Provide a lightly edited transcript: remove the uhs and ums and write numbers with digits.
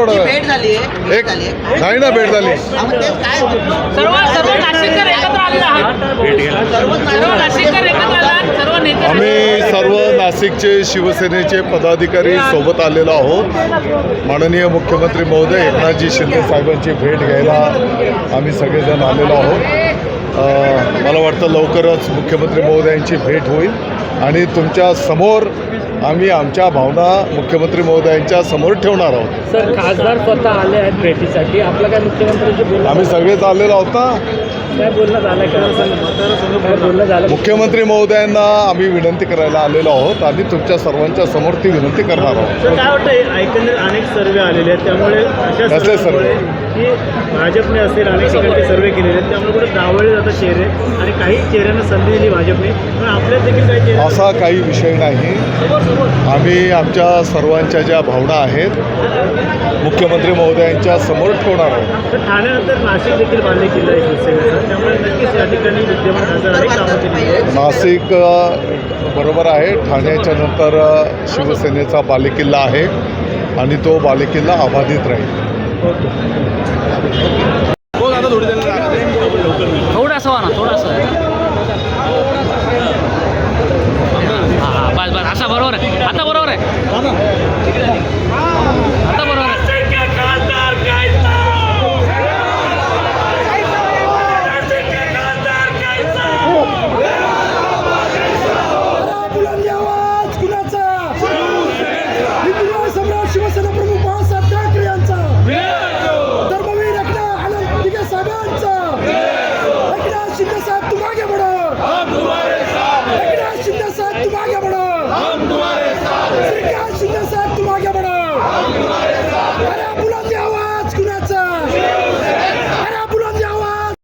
एवढं भेट झाली आहे एक नाही ना भेट झाली. आम्ही सर्व नाशिकचे शिवसेनेचे पदाधिकारी सोबत आलेलो आहोत. माननीय मुख्यमंत्री महोदय एकनाथजी शिंदे साहेबांची भेट घ्यायला आम्ही सगळेजण आलेलो आहोत. मला वाटतं लवकरच मुख्यमंत्री महोदयांची भेट होईल आणि तुमच्या समोर आम्ही आमच्या भावना मुख्यमंत्री महोदयांच्या समोर ठेवणार आहोत. सर, खासदार स्वतः आले आहेत भेटीसाठी. आपलं काय मुख्यमंत्र्यांची बोलणं आम्ही सगळेच आलेलो आहोत ना. काय बोलणं झालं काय बोलणं झालं? मुख्यमंत्री महोदयांना आम्ही विनंती करायला आलेलो आहोत आणि तुमच्या सर्वांच्या समोर ती विनंती करणार आहोत. सर, काय वाटतं एकंदरीत अनेक सर्वे आलेले आहेत, त्यामुळे अशा कसले सर्वेमुळे की भाजपने असेल अनेक ठिकाणी सर्वे केलेले आहेत, त्यामुळे कुठे डावळले जातात चेहरे आणि काही चेहऱ्यांना संधी दिली भाजपने, पण आपल्यात देखील काही चेहरे असा काही विषय नाही. आम्ही आमच्या सर्वांच्या ज्या भावना आहेत मुख्यमंत्री महोदयांच्या समोर ठेवणार आहोत. तर ठाण्यानंतर नाशिक देखील बांधले किल्ला आहे शिवसेनेचा, त्यामुळे नक्कीच या ठिकाणी विद्यमान खासदार अनेक कामं केली आहेत. नाशिक बरोबर आहे. ठाण्याच्या नंतर शिवसेनेचा बालेकिल्ला आहे आणि तो बालेकिल्ला अबाधित राहील. थोडासा ना थोडासा हां बस बस असा बरोबर आहे. आता बरोबर आहे. आता बरोबर आहे. शिवसेना प्रमुख बाळासाहेब ठाकरे यांचा, धर्मवीर एकनाथ साहेबांचा, एकनाथ शिंदे साहेब तुम आगे बढ़ो, एकनाथ शिंदे साहेब तुम आगे बढ़ो, श्रीकांत